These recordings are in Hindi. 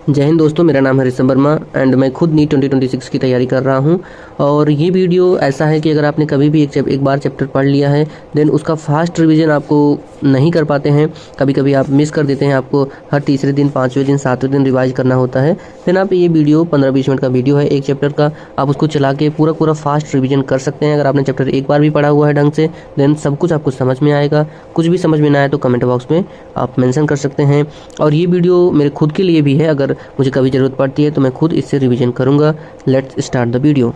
जय हिंद दोस्तों, मेरा नाम है ऋषभ वर्मा एंड मैं खुद नीट 2026 की तैयारी कर रहा हूं। और ये वीडियो ऐसा है कि अगर आपने कभी भी एक बार चैप्टर पढ़ लिया है देन उसका फास्ट रिवीजन आपको नहीं कर पाते हैं, कभी कभी आप मिस कर देते हैं, आपको हर तीसरे दिन, पाँचवें दिन, सातवें दिन रिवाइज करना होता है, देन आप ये वीडियो 15-20 मिनट का वीडियो है एक चैप्टर का, आप उसको चला के पूरा फास्ट रिवीजन कर सकते हैं। अगर आपने चैप्टर एक बार भी पढ़ा हुआ है ढंग से देन सब कुछ आपको समझ में आएगा। कुछ भी समझ में ना आए तो कमेंट बॉक्स में आप मेंशन कर सकते हैं। और ये वीडियो मेरे खुद के लिए भी है, अगर मुझे कभी ज़रूरत पड़ती है तो मैं खुद इससे रिवीजन करूँगा। Let's start the video.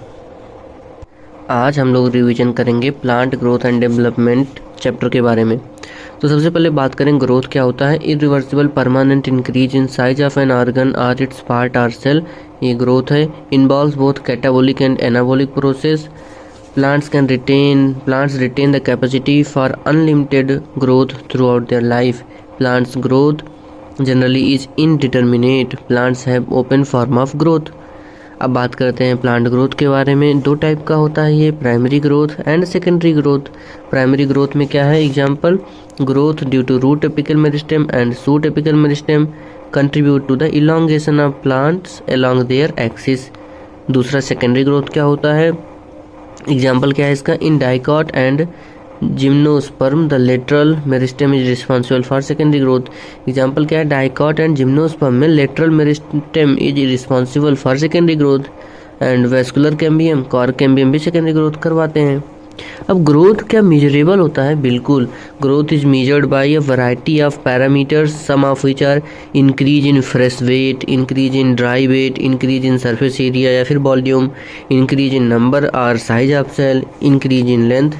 आज हम लोग रिवीजन करेंगे plant growth and development chapter के बारे में। तो सबसे पहले बात करें ग्रोथ क्या होता है। Irreversible permanent increase in size of an organ or its part or cell, ये ग्रोथ है। Involves both catabolic and anabolic process. Plants retain the capacity for unlimited growth throughout their life. Plants growth generally is indeterminate. Plants have open form of growth. अब बात करते हैं प्लांट ग्रोथ के बारे में। दो टाइप का होता है ये, primary growth and secondary growth. Primary growth में क्या है, example growth due to root apical meristem and shoot apical meristem contribute to the elongation of plants along their axis. दूसरा सेकेंडरी ग्रोथ क्या होता है, एग्जाम्पल क्या है इसका, in dicot and gymnosperm the lateral meristem is responsible for secondary growth. Example क्या है, डाइकॉट एंड जिम्नोस्पर्म में lateral meristem is responsible for secondary growth. And vascular cambium, cork cambium भी सेकेंडरी ग्रोथ करवाते हैं। अब ग्रोथ क्या मेजरेबल होता है? बिल्कुल। Growth is measured by a variety of parameters, some of which are increase in fresh weight, increase in dry weight, increase in surface area या फिर वॉल्यूम, इंक्रीज इन नंबर और size of cell, increase in length.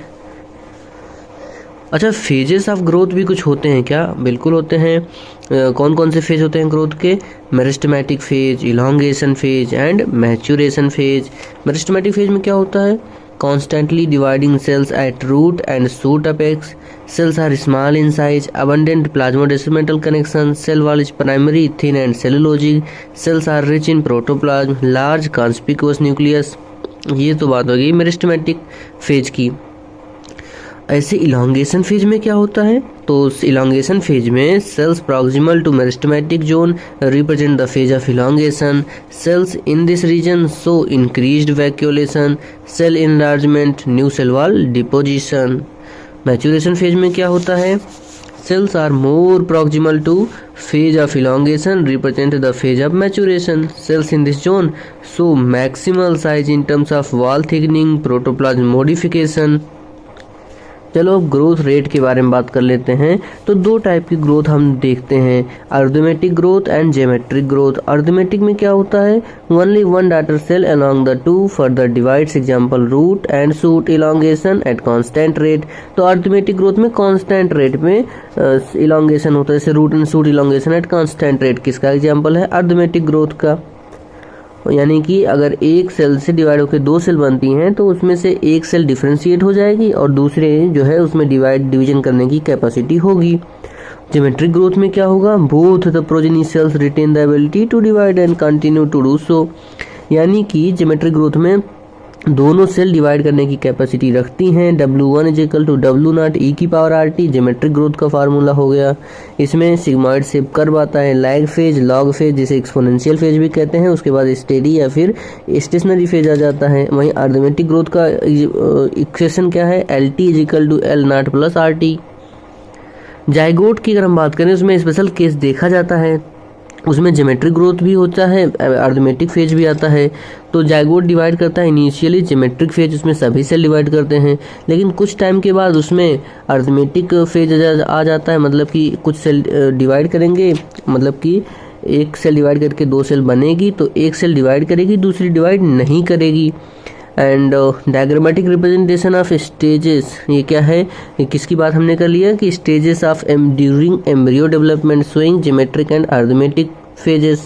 अच्छा, फेजेस ऑफ ग्रोथ भी कुछ होते हैं क्या? बिल्कुल होते हैं। कौन कौन से फेज होते हैं ग्रोथ के? Meristematic phase, elongation phase and maturation phase. Meristematic phase में क्या होता है, constantly dividing cells at root and shoot apex. Cells are small in size, abundant plasmodesmatal connections. Cell wall is primary, thin and cellulosic. Cells are rich in protoplasm, large conspicuous nucleus. ये तो बात होगी मेरिस्टेमेटिक फेज की। ऐसे इलॉन्गेशन फेज में क्या होता है, तो इलॉन्गेशन फेज में cells proximal to meristematic zone represent the phase of elongation. Cells in this region show increased vacuolation, cell enlargement, new cell wall deposition. Maturation phase में क्या होता है, cells are more proximal to phase of elongation represent the phase of maturation. Cells in this zone show maximal size in terms of wall thickening, protoplasm modification. चलो अब ग्रोथ रेट के बारे में बात कर लेते हैं। तो दो टाइप की ग्रोथ हम देखते हैं, arithmetic growth and geometric growth. Arithmetic में क्या होता है, only one daughter cell along the two further divides, example root and shoot elongation at constant rate. तो अर्थमेटिक ग्रोथ में कांस्टेंट रेट में इलॉन्गेशन होता है, जैसे root and shoot elongation at constant rate किसका एग्जाम्पल है, अर्थमेटिक ग्रोथ का। यानी कि अगर एक सेल से डिवाइड होकर दो सेल बनती हैं तो उसमें से एक सेल डिफरेंशिएट हो जाएगी और दूसरे जो है उसमें डिवीजन करने की कैपेसिटी होगी। ज्योमेट्रिक ग्रोथ में क्या होगा, both the progeny cells retain the ability to divide and continue to do so. यानी कि ज्योमेट्रिक ग्रोथ में दोनों सेल डिवाइड करने की कैपेसिटी रखती हैं। W1 is equal to W0 e की पावर RT ज्योमेट्रिक ग्रोथ का फार्मूला हो गया। इसमें सिग्मॉइड शेप कर्व आता है, लैग फेज, लॉग फेज, जिसे एक्सपोनेंशियल फेज भी कहते हैं, उसके बाद स्टेडी या फिर स्टेशनरी फेज आ जाता है। वहीं अर्थमेटिक ग्रोथ का इक्वेशन क्या है, LT is equal to L0 plus RT। Zygote की अगर हम बात करें उसमें स्पेशल केस देखा जाता है, उसमें ज्योमेट्रिक ग्रोथ भी होता है, अर्थमेटिक फेज भी आता है। तो जाइगोट डिवाइड करता है इनिशियली ज्योमेट्रिक फेज, उसमें सभी सेल डिवाइड करते हैं, लेकिन कुछ टाइम के बाद उसमें अर्थमेटिक फेज आ जाता है, मतलब कि कुछ सेल डिवाइड करेंगे, मतलब कि एक सेल डिवाइड करके दो सेल बनेगी तो एक सेल डिवाइड करेगी, दूसरी डिवाइड नहीं करेगी। And diagrammatic representation of stages, ये क्या है, ये किसकी बात हमने कर लिया कि stages of during embryo development showing geometric and arithmetic phases.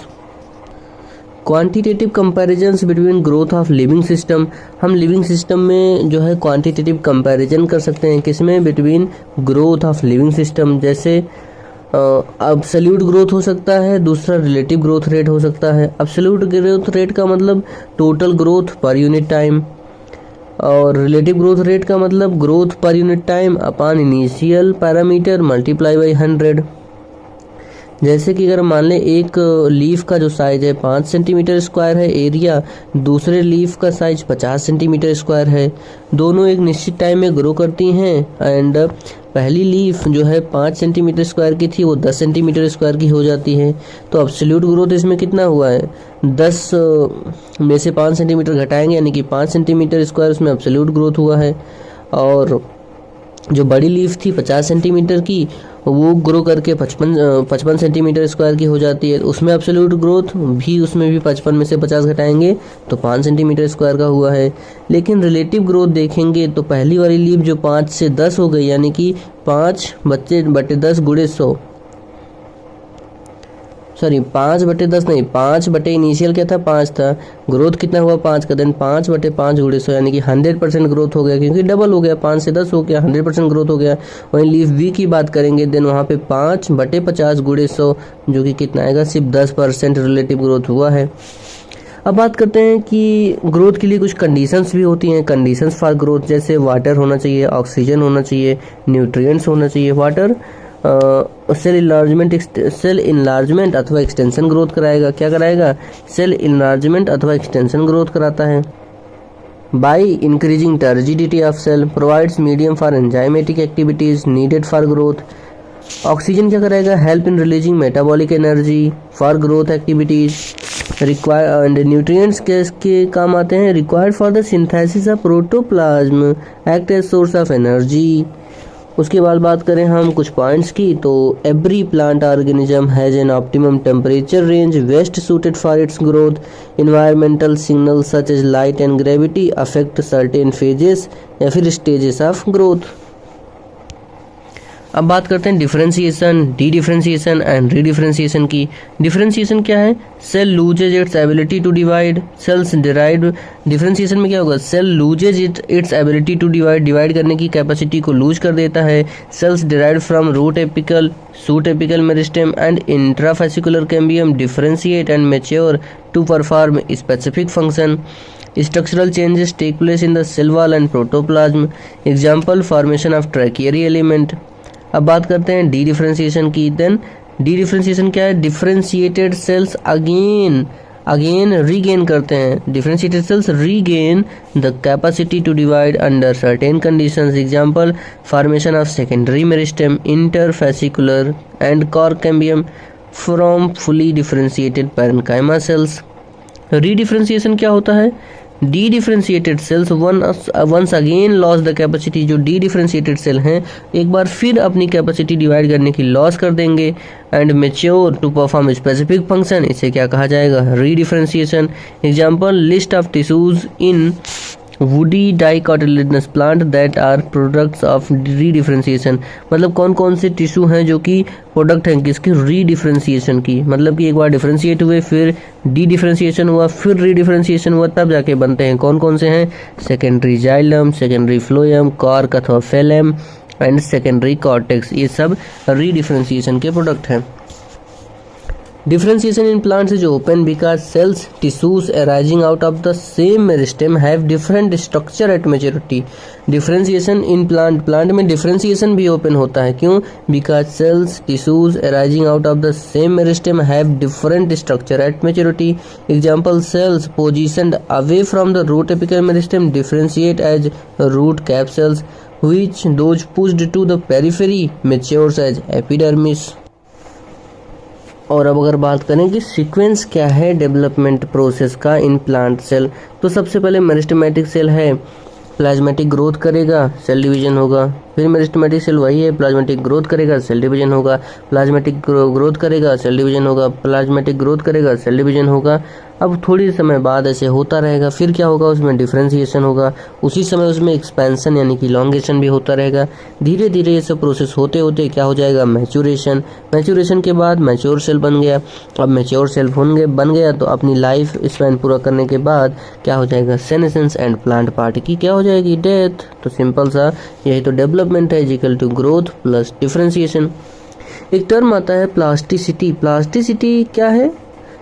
Quantitative comparisons between growth of living system, हम लिविंग सिस्टम में जो है क्वांटिटेटिव कंपैरिजन कर सकते हैं, किसमें, between growth of living system. जैसे अब्सोल्यूट ग्रोथ हो सकता है, दूसरा रिलेटिव ग्रोथ रेट हो सकता है। अब्सोल्यूट ग्रोथ रेट का मतलब total growth per unit time, और रिलेटिव ग्रोथ रेट का मतलब growth per unit time upon initial parameter multiply by 100। जैसे कि अगर मान लें एक लीफ का जो साइज है 5 सेंटीमीटर स्क्वायर है एरिया, दूसरे लीफ का साइज 50 सेंटीमीटर स्क्वायर है, दोनों एक निश्चित टाइम में ग्रो करती हैं एंड पहली लीफ जो है 5 सेंटीमीटर स्क्वायर की थी वो 10 सेंटीमीटर स्क्वायर की हो जाती है। तो एब्सोल्यूट ग्रोथ इसमें कितना हुआ है, 10 में से 5 सेंटीमीटर घटाएंगे यानी कि 5 सेंटीमीटर स्क्वायर उसमें एब्सोल्यूट ग्रोथ हुआ है। और जो बड़ी लीफ थी 50 सेंटीमीटर की वो ग्रो करके 55 सेंटीमीटर स्क्वायर की हो जाती है, उसमें एब्सोल्यूट ग्रोथ भी उसमें भी 55 में से 50 घटाएंगे तो 5 सेंटीमीटर स्क्वायर का हुआ है। लेकिन रिलेटिव ग्रोथ देखेंगे तो पहली वाली लीफ जो 5 से 10 हो गई यानी कि 5 बटे 10 गुणे 100, सॉरी 5 बटे 10 नहीं, 5 बटे इनिशियल क्या था 5 था, ग्रोथ कितना हुआ 5 का, देन 5 बटे 5 गुणे 100 यानी कि 100% ग्रोथ हो गया क्योंकि डबल हो गया, 5 से 10 हो गया, 100% ग्रोथ हो गया। वहीं लीफ बी की बात करेंगे देन वहाँ पे 5 बटे 50 गुणे 100 जो कि कितना आएगा, सिर्फ 10% रिलेटिव ग्रोथ हुआ है। अब बात करते हैं कि ग्रोथ के लिए कुछ कंडीशंस भी होती हैं, कंडीशंस फॉर ग्रोथ, जैसे वाटर होना चाहिए, ऑक्सीजन होना चाहिए, न्यूट्रिएंट्स होना चाहिए। वाटर सेल इनलार्जमेंट अथवा एक्सटेंशन ग्रोथ कराएगा, क्या कराएगा, सेल इनलार्जमेंट अथवा एक्सटेंशन ग्रोथ कराता है। By increasing turgidity of cell provides medium for enzymatic activities needed for growth. Oxygen क्या करेगा, help in releasing metabolic energy for growth activities. Require and nutrients के काम आते हैं, required for the synthesis of protoplasm, act as source of energy. उसके बाद बात करें हम कुछ पॉइंट्स की तो every plant organism has an optimum temperature range best suited for its growth. Environmental signal such as light and gravity affect certain phases या फिर स्टेजेस ऑफ ग्रोथ। अब बात करते हैं differentiation, dedifferentiation and redifferentiation की। डिफरेंशिएशन क्या है, cell loses its ability to divide, cells derive. Differentiation में क्या होगा, cell loses its ability to divide करने की कैपेसिटी को लूज कर देता है। Cells derived from root apical, shoot apical meristem and intrafascicular cambium differentiate and mature to perform specific function. Structural changes take place in the cell wall and protoplasm. Example, formation of tertiary element. अब बात करते हैं डी डिफरेंशिएशन की। देन डी डिफरेंशिएशन क्या है, डिफरेंशिएटेड सेल्स अगेन रीगेन करते हैं, differentiated cells regain the capacity to divide under certain conditions. Example, formation of secondary meristem, interfascicular and cork cambium from fully differentiated parenchyma cells. Redifferentiation क्या होता है, dedifferentiated cells once again loss the capacity. जो डी डिफरेंशिएटेड सेल हैं एक बार फिर अपनी कैपेसिटी डिवाइड करने की लॉस कर देंगे and mature to perform specific function, इसे क्या कहा जाएगा, redifferentiation. Example, list of tissues in woody dicotyledonous plant that are products of redifferentiation. मतलब कौन कौन से टिश्यू हैं जो कि प्रोडक्ट हैं किसकी, रीडिफरेंशिएशन की। मतलब कि एक बार डिफरेंशिएट हुए फिर डी डिफरेंशिएशन हुआ फिर रीडिफरेंशिएशन हुआ तब जाके बनते हैं। कौन कौन से हैं, secondary xylem, secondary phloem, cork अथवा फेलेम एंड सेकेंडरी कॉर्टेक्स, ये सब रीडिफरेंशिएशन के प्रोडक्ट हैं। Differentiation in plants is open because cells, tissues arising out of the same meristem have different structure at maturity. Differentiation in plant में differentiation भी open होता है, क्यों, because cells, tissues arising out of the same meristem have different structure at maturity. Example, cells positioned away from the root apical meristem differentiate as root cap cells, which those pushed to the periphery matures as epidermis. और अब अगर बात करें कि सीक्वेंस क्या है डेवलपमेंट प्रोसेस का इन प्लांट सेल, तो सबसे पहले मेरिस्टेमेटिक सेल है, प्लाज्मेटिक ग्रोथ करेगा, सेल डिवीजन होगा। फिर मेरिस्टेमेटिक सेल वही है, प्लाज्मेटिक ग्रोथ करेगा, सेल डिवीजन होगा, प्लाज्मेटिक ग्रोथ करेगा, सेल डिवीजन होगा, प्लाज्मेटिक ग्रोथ करेगा, सेल डिवीजन होगा। अब थोड़ी समय बाद ऐसे होता रहेगा, फिर क्या होगा, उसमें डिफरेंशिएशन होगा, उसी समय उसमें एक्सपेंशन यानी कि इलॉन्गेशन भी होता रहेगा। धीरे धीरे ये सब प्रोसेस होते होते क्या हो जाएगा, मैच्योरेशन। मैच्योरेशन के बाद मैच्योर सेल बन गया। अब मैच्योर सेल बन गया तो अपनी लाइफ स्पैन पूरा करने के बाद क्या हो जाएगा, सेनेसेंस एंड प्लांट पार्ट की क्या हो जाएगी, डेथ। तो सिंपल सा यही तो डेवलपमेंट है, equal to growth plus differentiation. एक टर्म आता है प्लास्टिसिटी। प्लास्टिसिटी क्या है,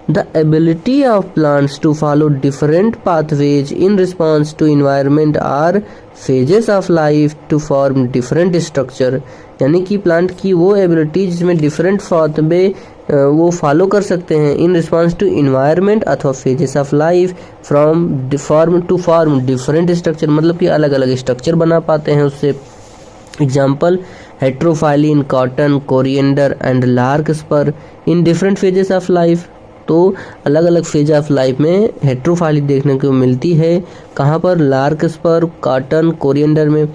the ability of plants to follow different pathways in response to environment or phases of life to form different structure। यानी कि प्लांट की वो एबिलिटी जिसमें डिफरेंट पाथवे वो फॉलो कर सकते हैं इन रिस्पॉन्स टू इन्वायरमेंट अथवा phases of life from form to form different structure, मतलब कि अलग अलग स्ट्रक्चर बना पाते हैं उससे। Example heterophylly, cotton, coriander and larkspur in different phases of life. तो अलग अलग फेज ऑफ लाइफ में हेट्रोफाइली देखने को मिलती है, कहाँ पर? लार्कस्पर, कॉटन, कोरिएंडर में।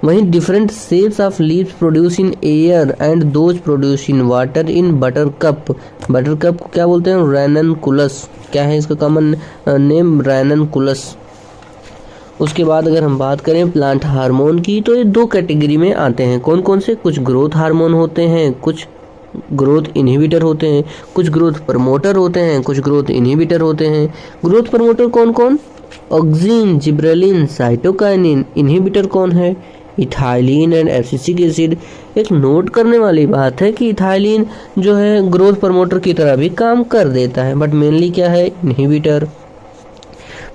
वहीं different shapes of leaves produce in air and those produce in water in buttercup. Buttercup को क्या बोलते हैं? रैननकुलस। क्या है इसका कॉमन नेम? रैननकुलस। उसके बाद अगर हम बात करें प्लांट हार्मोन की, तो ये दो कैटेगरी में आते हैं। कौन कौन से? कुछ ग्रोथ हार्मोन होते हैं, कुछ ग्रोथ इनहिबिटर होते हैं, कुछ ग्रोथ प्रमोटर होते हैं, कुछ ग्रोथ इनहिबिटर होते हैं। ग्रोथ प्रमोटर कौन कौन? Auxin, gibberellin, cytokinin. इनहिबिटर कौन है? Ethylene and abscisic acid. एक नोट करने वाली बात है कि इथाइलिन जो है ग्रोथ प्रमोटर की तरह भी काम कर देता है, बट मेनली क्या है? इनहिबिटर।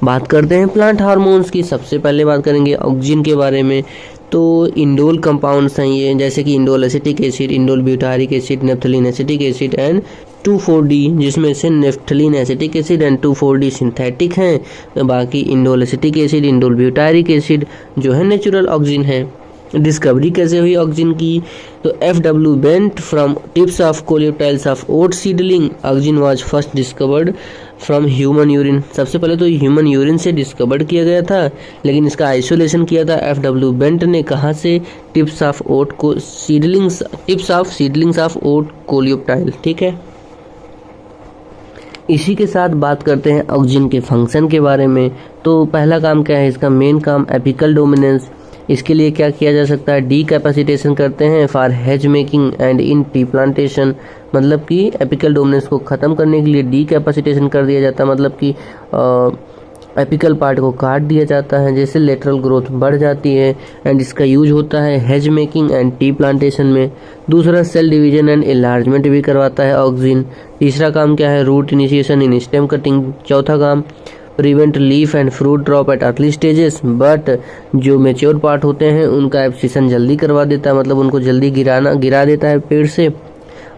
बात करते हैं प्लांट हार्मोन्स की। सबसे पहले बात करेंगे ऑक्सिन के बारे में। तो इंडोल कंपाउंड्स हैं ये, जैसे कि indole acetic acid, indole butyric acid, naphthalene acetic acid and 2,4-D, जिसमें से naphthalene acetic acid and 2,4-D synthetic हैं। तो बाकी indole acetic acid, indole butyric acid जो है नेचुरल ऑक्सिन है। डिस्कवरी कैसे हुई ऑक्सिन की? तो F.W. Went from tips of coleoptiles of oat seedling, auxin was first discovered from human urine. सबसे पहले तो ह्यूमन यूरिन से डिस्कवर्ड किया गया था, लेकिन इसका आइसोलेशन किया था F.W. बेंट ने। कहाँ से? टिप्स ऑफ ओट को seedlings, tips of seedlings of oat coleoptile. ठीक है। इसी के साथ बात करते हैं ऑक्सिन के फंक्शन के बारे में। तो पहला काम क्या है इसका? मेन काम एपिकल डोमिनेंस। इसके लिए क्या किया जा सकता है? डी कैपेसिटेशन करते हैं for hedge making and in tree plantation. मतलब कि एपिकल डोमिनेंस को ख़त्म करने के लिए डी कैपेसिटेशन कर दिया जाता है, मतलब कि एपिकल पार्ट को काट दिया जाता है, जैसे लेटरल ग्रोथ बढ़ जाती है। एंड इसका यूज होता है hedge making and tree plantation में। दूसरा सेल डिवीजन एंड एनलार्जमेंट भी करवाता है ऑक्सिन। तीसरा काम क्या है? रूट इनिशिएशन इन स्टेम कटिंग। चौथा काम prevent leaf and fruit drop at early stages. But जो मेच्योर पार्ट होते हैं उनका एब्सिशन जल्दी करवा देता है, मतलब उनको जल्दी गिरा देता है, पेड़ से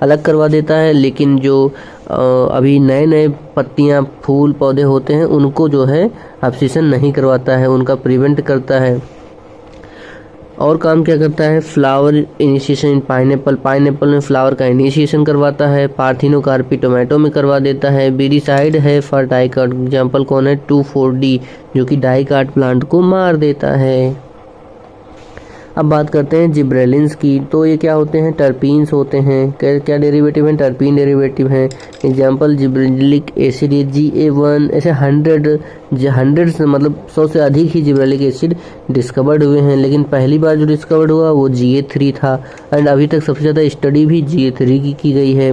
अलग करवा देता है। लेकिन जो अभी नए नए पत्तियां, फूल, पौधे होते हैं उनको जो है एब्सिशन नहीं करवाता है, उनका प्रिवेंट करता है। और काम क्या करता है? फ्लावर इनिशिएशन इन पाइनएप्पल। पाइनएप्पल में फ्लावर का इनिशिएशन करवाता है। पार्थिनोकार्पी टोमेटो में करवा देता है। बीडीसाइड है फॉर डाइकाट। एग्जाम्पल कौन है? 2,4-D, जो कि डाइकाट प्लांट को मार देता है। अब बात करते हैं जिब्रेलिन्स की। तो ये क्या होते हैं? टर्पीन्स होते हैं। क्या डेरिवेटिव हैं? टर्पीन डेरिवेटिव हैं। Example gibberellic acid GA1। ऐसे 100 से मतलब 100 से अधिक ही जिब्रेलिक एसिड डिस्कवर्ड हुए हैं, लेकिन पहली बार जो डिस्कवर्ड हुआ वो GA3 था। एंड अभी तक सबसे ज़्यादा स्टडी भी GA3 की गई है।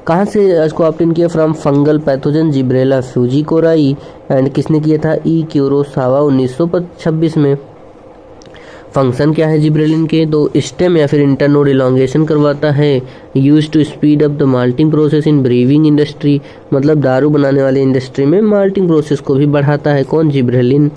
कहाँ से इसको ऑब्टेन किया? From fungal pathogen Gibberella fujikuroi. And किसने किया था? ई क्यूरोसावा 1926 में। फंक्शन क्या है जिब्रेलिन के? तो स्टेम या फिर इंटरनोड इलॉन्गेशन करवाता है। Use to speed up the malting process in brewing industry, मतलब दारू बनाने वाली इंडस्ट्री में माल्टिंग प्रोसेस को भी बढ़ाता है। कौन? जिब्रेलिन।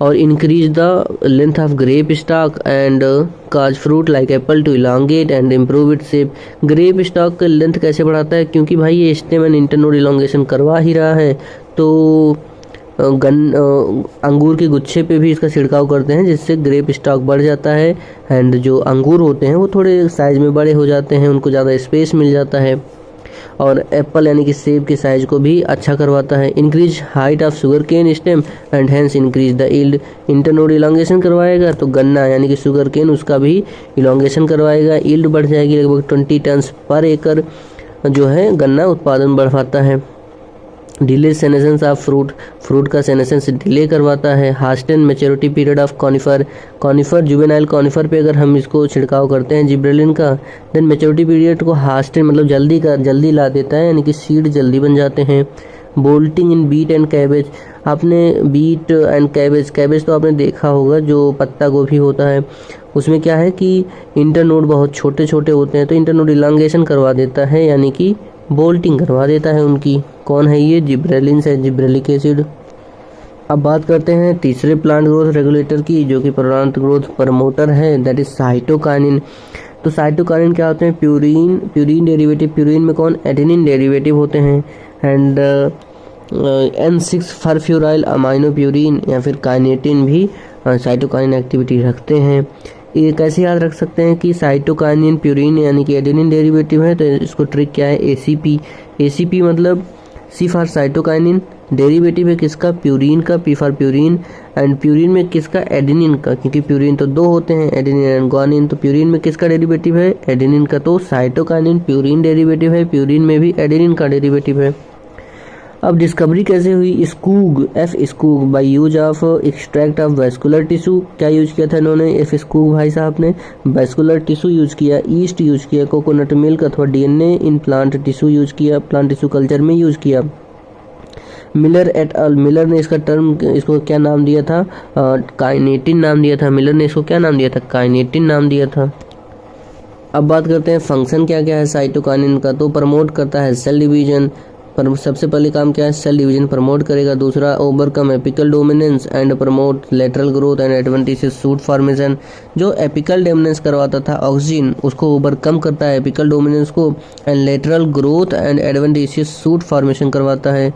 और increase the length of grape stalk and cause fruit like apple to elongate and improve it shape. Grape stalk का लेंथ कैसे बढ़ाता है? क्योंकि भाई ये स्टेम एंड इंटरनोड इलॉन्गेशन करवा ही रहा है, तो अंगूर के गुच्छे पे भी इसका छिड़काव करते हैं, जिससे ग्रेप स्टॉक बढ़ जाता है। एंड जो अंगूर होते हैं वो थोड़े साइज में बड़े हो जाते हैं, उनको ज़्यादा स्पेस मिल जाता है। और एप्पल यानी कि सेब के साइज को भी अच्छा करवाता है। Increase height of sugarcane stem and hence increase the yield. Internode elongation करवाएगा तो गन्ना यानी कि शुगर केन, उसका भी इलॉन्गेशन करवाएगा। यील्ड बढ़ जाएगी, लगभग 20 टन पर एकड़ जो है गन्ना उत्पादन बढ़ाता है। डिले सेनेसेंस ऑफ फ्रूट का सेनेसेंस डिले करवाता है। Hasten maturity period of conifer juvenile conifer पे अगर हम इसको छिड़काव करते हैं जिब्रेलिन का, देन मैच्योरिटी पीरियड को हास्टेन मतलब जल्दी ला देता है, यानी कि सीड जल्दी बन जाते हैं। Bolting in beet and cabbage. आपने बीट एंड कैबेज तो आपने देखा होगा, जो पत्ता गोभी होता है उसमें क्या है कि इंटरनोड बहुत छोटे छोटे होते हैं, तो इंटरनोड इलांगेशन करवा देता है, यानी कि बोल्टिंग करवा देता है उनकी। कौन है ये? जिब्रेलिन है, जिब्रेलिक एसिड। अब बात करते हैं तीसरे प्लांट ग्रोथ रेगुलेटर की, जो कि प्लांट ग्रोथ प्रमोटर है, दैट इज साइटोकाइनिन। तो साइटोकाइनिन क्या होते हैं? Purine derivative. प्यूरिन में कौन? एडेनिन डेरिवेटिव होते हैं। एंड N6 फरफ्यूराइल अमाइनो प्यूरिन या फिर काइनेटिन भी साइटोकाइनिन एक्टिविटी रखते हैं। ये कैसे याद रख सकते हैं कि साइटोकाइनिन प्यूरिन यानी कि एडेनिन डेरिवेटिव है, तो इसको ट्रिक क्या है? ACP मतलब C फॉर साइटोकाइनिन, डेरिवेटिव है किसका? प्यूरिन का, P for purine, and purine में किसका? एडेनिन का, क्योंकि प्यूरिन तो दो होते हैं, एडेनिन एंड ग्वानिन। तो प्यूरिन में किसका डेरिवेटिव है? एडेनिन का। तो साइटोकाइनिन प्यूरिन डेरिवेटिव है, प्यूरिन में भी एडेनिन का डेरिवेटिव है। अब डिस्कवरी कैसे हुई? Skoog by use of extract of vascular tissue. क्या यूज किया था इन्होंने? स्कूग भाई साहब ने वेस्कुलर टिश्यू यूज किया, ईस्ट यूज किया, कोकोनट मिल्क अथवा DNA in plant tissue use किया, प्लांट टिश्यू कल्चर में यूज किया। मिलर एट अल, मिलर ने इसको क्या नाम दिया था? काइनेटिन नाम दिया था। मिलर ने इसको क्या नाम दिया था? काइनेटिन नाम दिया था। अब बात करते हैं फंक्शन क्या क्या है साइटोकाइनिन का। तो प्रमोट करता है सेल डिवीजन, पर सबसे पहले काम क्या है? सेल डिवीजन प्रमोट करेगा। दूसरा, overcome apical dominance and promote lateral growth and adventitious shoot formation. जो एपिकल डोमिनेंस करवाता था ऑक्सीजन, उसको ओवरकम करता है एपिकल डोमिनेंस को, and lateral growth and adventitious shoot formation करवाता है।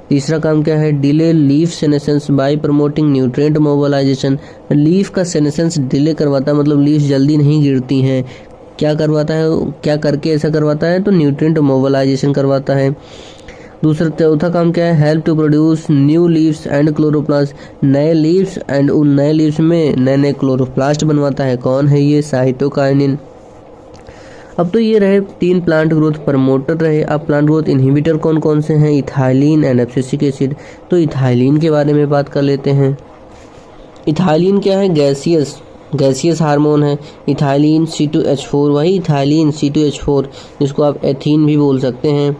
तीसरा काम क्या है? Delay leaf senescence by promoting nutrient mobilization. Leaf का सेनेसेंस डिले करवाता है, मतलब लीफ जल्दी नहीं गिरती हैं। क्या करवाता है? क्या करके ऐसा करवाता है? तो न्यूट्रिएंट मोबिलाइजेशन करवाता है। दूसरा, चौथा काम क्या है? Help to produce new leaves and chloroplast. नए लीव्स एंड उन नए लीव्स में नए नए क्लोरोप्लास्ट बनवाता है। कौन है ये? साइटोकाइनिन। अब तो ये रहे 3 प्लांट ग्रोथ प्रमोटर रहे। अब प्लांट ग्रोथ इनहिबिटर कौन कौन से हैं? Ethylene and abscisic acid. तो इथाइलिन के बारे में बात कर लेते हैं। इथाइलिन क्या है? गैसियस हार्मोन है। इथाइलिन C2H4, वही इथाइलिन C2H4 जिसको आप एथीन भी बोल सकते हैं।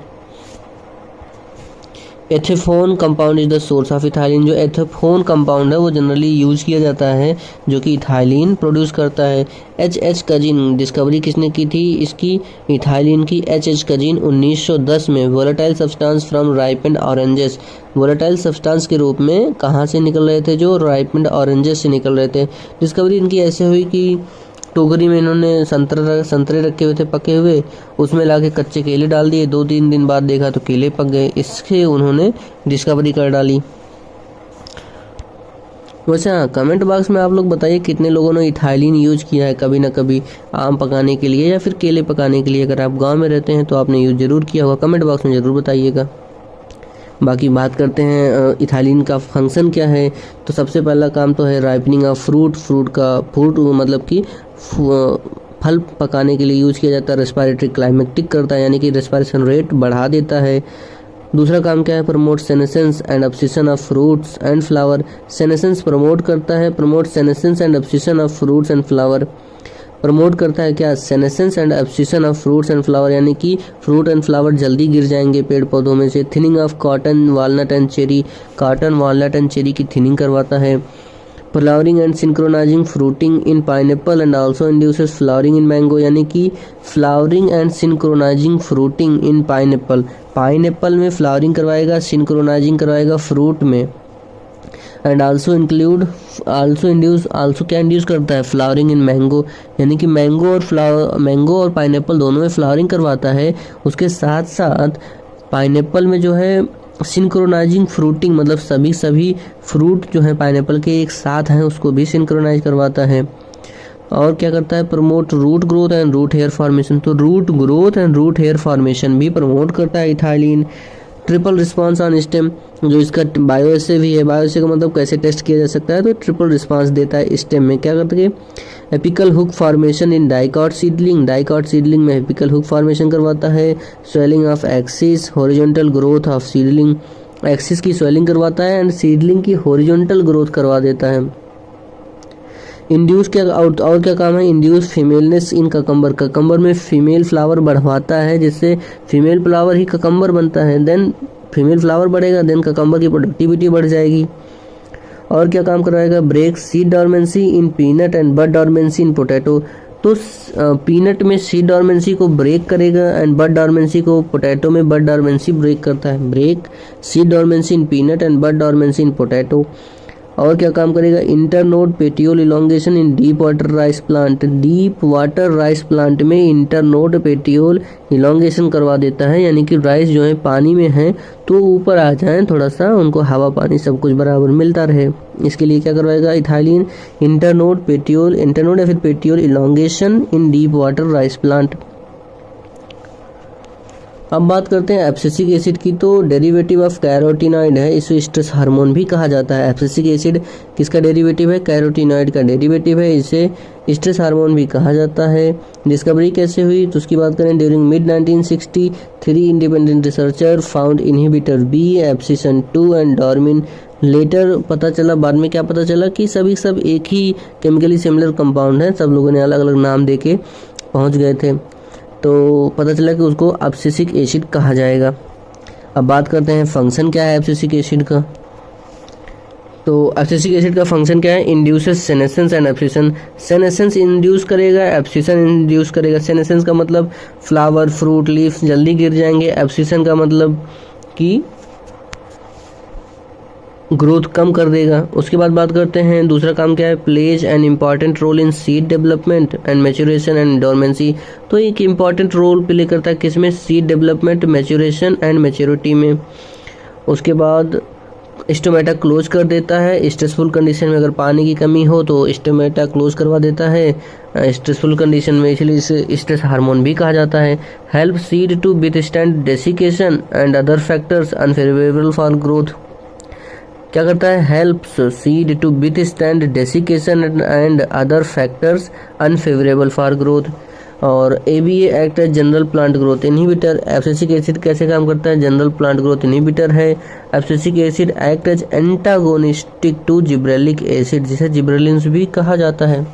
Ethephon compound is the source of ethylene. जो एथेफोन कंपाउंड है वो जनरली यूज किया जाता है, जो कि इथाइलिन प्रोड्यूस करता है। H कजिन डिस्कवरी किसने की थी इसकी? इथाइलिन की। H कजिन 1910 में volatile substance from ripened oranges. Volatile substance के रूप में कहाँ से निकल रहे थे? जो राइपेंड ऑरेंजेस से निकल रहे थे। डिस्कवरी इनकी ऐसे हुई कि टोकरी में इन्होंने संतरे रखे हुए थे पके हुए, उसमें लाके कच्चे केले डाल दिए। 2-3 दिन बाद देखा तो केले पक गए, इससे उन्होंने डिस्कवरी कर डाली। वैसे हाँ, कमेंट बॉक्स में आप लोग बताइए कितने लोगों ने इथाइलिन यूज किया है कभी ना कभी आम पकाने के लिए या फिर केले पकाने के लिए। अगर आप गांव में रहते हैं तो आपने यूज जरूर किया होगा, कमेंट बॉक्स में ज़रूर बताइएगा। बाकी बात करते हैं इथाइलिन का फंक्शन क्या है। तो सबसे पहला काम तो है राइपनिंग ऑफ फ्रूट मतलब कि फल पकाने के लिए यूज किया जाता है। रेस्पिरेटरी क्लाइमेक्टिक करता है, यानी कि रेस्पिरेशन रेट बढ़ा देता है। दूसरा काम क्या है? Promote senescence and abscission of fruits and flower. Senescence promote करता है, promote senescence and abscission of fruits and flower. Promote करता है क्या? Senescence and abscission of fruits and flower, यानी कि फ्रूट एंड फ्लावर जल्दी गिर जाएंगे पेड़ पौधों में से। Thinning of cotton walnut and cherry. Cotton walnut and cherry की थिनिंग करवाता है। Flowering and synchronising fruiting in pineapple and also induces flowering in mango, यानी कि flowering and synchronising fruiting in pineapple. Pineapple में फ्लावरिंग करवाएगा, सिंक्रोनाइजिंग करवाएगा फ्रूट में। एंड आल्सो क्या इंड्यूस करता है? फ्लावरिंग इन मैंगो, यानी कि मैंगो और पाइनएप्पल दोनों में फ्लावरिंग करवाता है। उसके साथ साथ पाइनएप्पल में जो है सिंक्रोनाइजिंग फ्रूटिंग, मतलब सभी फ्रूट जो है पाइनएप्पल के एक साथ हैं उसको भी सिंक्रोनाइज करवाता है। और क्या करता है? Promote root growth and root hair formation. तो root growth and root hair formation भी प्रमोट करता है ethylene. Triple response on stem, जो इसका बायोएसे भी है। बायोएसे का मतलब कैसे टेस्ट किया जा सकता है? तो ट्रिपल रिस्पांस देता है स्टेम में। क्या करते हैं? Apical hook formation in dicot seedling. Dicot seedling में एपिकल हुक फॉर्मेशन करवाता है। Swelling of axis, horizontal growth of seedling. Axis की स्वेलिंग करवाता है एंड सीडलिंग की हॉरिजॉन्टल ग्रोथ करवा देता है। इंड्यूस क्या और क्या काम है? इंड्यूस फीमेलनेस इन ककम्बर। ककम्बर में फीमेल फ्लावर बढ़वाता है, जिससे फीमेल फ्लावर ही ककम्बर बनता है। देन फीमेल फ्लावर बढ़ेगा, देन ककम्बर की प्रोडक्टिविटी बढ़ जाएगी। और क्या काम करवाएगा? Break seed dormancy in peanut and bud dormancy in potato. तो पीनट में सीड डॉर्मेंसी को ब्रेक करेगा एंड बड डॉर्मेंसी को, पोटैटो में बड डॉर्मेंसी ब्रेक करता है। Break seed dormancy in peanut and bud dormancy in potato. और क्या काम करेगा, internode petiole elongation in deep water rice plant, deep water rice plant में इंटरनोड पेटियोल इलोंगेशन करवा देता है, यानी कि राइस जो है पानी में है तो ऊपर आ जाएं, थोड़ा सा उनको हवा पानी सब कुछ बराबर मिलता रहे, इसके लिए क्या करवाएगा, इथाइलिन इंटरनोड या फिर petiole elongation in deep water rice plant. अब बात करते हैं एब्सिसिक एसिड की, तो डेरिवेटिव ऑफ कैरोटीनॉइड है, इसे स्ट्रेस हार्मोन भी कहा जाता है। एब्सिसिक एसिड किसका डेरिवेटिव है, कैरोटीनॉइड का डेरिवेटिव है, इसे स्ट्रेस हार्मोन भी कहा जाता है। डिस्कवरी कैसे हुई, तो उसकी बात करें, during mid 1963 independent researcher found inhibitor B abscisin 2 and dormin. Later पता चला, बाद में क्या पता चला कि सब एक ही केमिकली सिमिलर कंपाउंड है, सब लोगों ने अलग अलग नाम दे के पहुँच गए थे, तो पता चला कि उसको एब्सिसिक एसिड कहा जाएगा। अब बात करते हैं फंक्शन क्या है एब्सिसिक एसिड का, तो एब्सिसिक एसिड का फंक्शन क्या है, induces senescence and abscission. Senescence induce करेगा, एब्सिसन इंड्यूस करेगा। सेनेसेंस का मतलब फ्लावर, फ्रूट, लीफ जल्दी गिर जाएंगे, एब्सिसन का मतलब कि ग्रोथ कम कर देगा। उसके बाद बात करते हैं दूसरा काम क्या है, plays an important role in seed development and maturation and dormancy. तो एक इम्पॉर्टेंट रोल प्ले करता है किसमें, seed development, maturation and maturity में। उसके बाद स्टोमेटा क्लोज कर देता है, स्ट्रेसफुल कंडीशन में अगर पानी की कमी हो तो स्टोमेटा क्लोज करवा देता है स्ट्रेसफुल कंडीशन में, इसलिए इसे स्ट्रेस हार्मोन भी कहा जाता है। Help seed to withstand desiccation and other factors unfavourable for growth. क्या करता है, helps seed to withstand desiccation and other factors unfavourable for growth. और ABA act as general plant growth inhibitor. Abscisic acid कैसे काम करता है, जनरल प्लांट ग्रोथ इनहिबिटर है। Abscisic acid act as antagonistic to gibberellic acid, जिसे जिब्रेलिन्स भी कहा जाता है।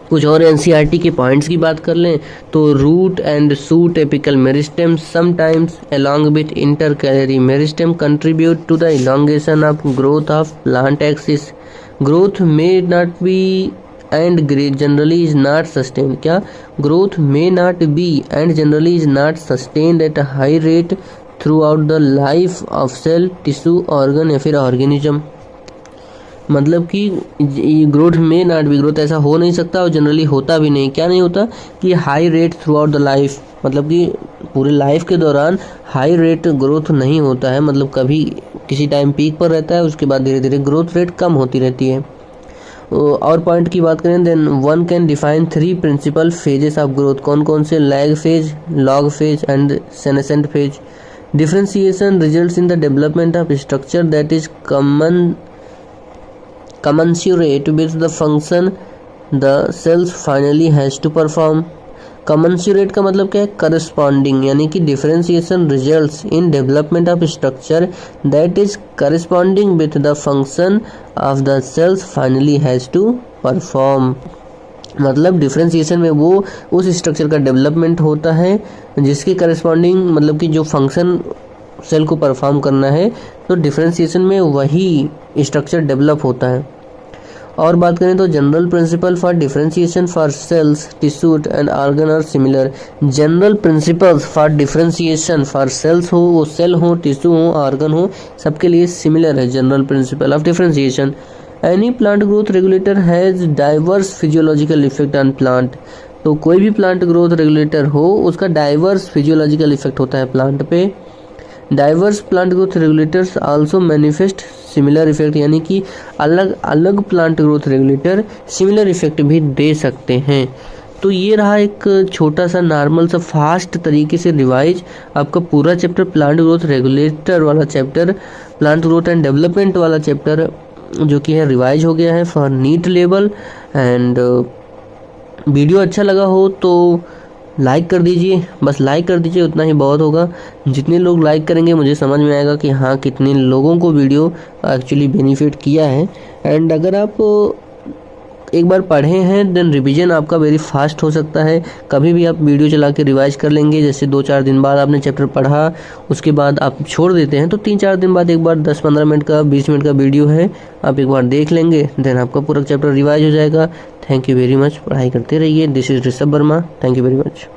कुछ और NCERT के पॉइंट्स की बात कर लें तो root and shoot apical meristem sometimes along with intercalary meristem contribute to the elongation of growth of plant axis. Growth may not be and generally is not sustained. क्या, growth may not be and generally is not sustained at a high rate throughout the life of cell, tissue, organ या फिर ऑर्गेनिज्म। मतलब कि ग्रोथ में नॉट बी, ग्रोथ ऐसा हो नहीं सकता और जनरली होता भी नहीं। क्या नहीं होता कि high rate throughout the life, मतलब कि पूरे लाइफ के दौरान हाई रेट ग्रोथ नहीं होता है, मतलब कभी किसी टाइम पीक पर रहता है, उसके बाद धीरे धीरे ग्रोथ रेट कम होती रहती है। और पॉइंट की बात करें, then one can define 3 principal phases of growth. कौन कौन से, lag phase, log phase and senescent phase. Differentiation results in the development of structure that is commensurate with the function the cells finally has to perform। commensurate का मतलब क्या है, corresponding, यानी कि differentiation results in development of structure that is corresponding with the function of the cells finally has to perform। मतलब डिफरेंशिएशन में वो उस स्ट्रक्चर का डेवलपमेंट होता है जिसके करस्पॉन्डिंग, मतलब कि जो फंक्शन सेल को परफॉर्म करना है, तो डिफरेंशिएशन में वही स्ट्रक्चर डेवलप होता है। और बात करें तो general principle for differentiation for cells, tissue and organ are similar. General principles for differentiation for cells हो, वो सेल हो, टिश्यू हो, ऑर्गन हो, सबके लिए सिमिलर है general principle of differentiation. Any plant growth regulator has diverse physiological effect on plant. तो कोई भी प्लांट ग्रोथ रेगुलेटर हो उसका डाइवर्स फिजियोलॉजिकल इफेक्ट होता है प्लांट पे। Diverse plant growth regulators also manifest similar effect, यानी कि अलग अलग plant growth regulator similar effect भी दे सकते हैं। तो ये रहा एक छोटा सा नॉर्मल सा फास्ट तरीके से रिवाइज। आपका पूरा चैप्टर प्लांट ग्रोथ रेगुलेटर वाला chapter, plant growth and development वाला चैप्टर जो कि है रिवाइज हो गया है for NEET level. And video अच्छा लगा हो तो लाइक कर दीजिए, बस लाइक कर दीजिए, उतना ही बहुत होगा। जितने लोग लाइक करेंगे मुझे समझ में आएगा कि हाँ कितने लोगों को वीडियो एक्चुअली बेनिफिट किया है। एंड अगर आप एक बार पढ़े हैं देन रिवीजन आपका वेरी फास्ट हो सकता है। कभी भी आप वीडियो चला के रिवाइज कर लेंगे, जैसे 2-4 दिन बाद आपने चैप्टर पढ़ा, उसके बाद आप छोड़ देते हैं, तो 3-4 दिन बाद एक बार 10-15 मिनट का 20 मिनट का वीडियो है, आप एक बार देख लेंगे, देन आपका पूरा चैप्टर रिवाइज हो जाएगा। थैंक यू वेरी मच, पढ़ाई करते रहिए। This is Rishabh Verma, thank you very much.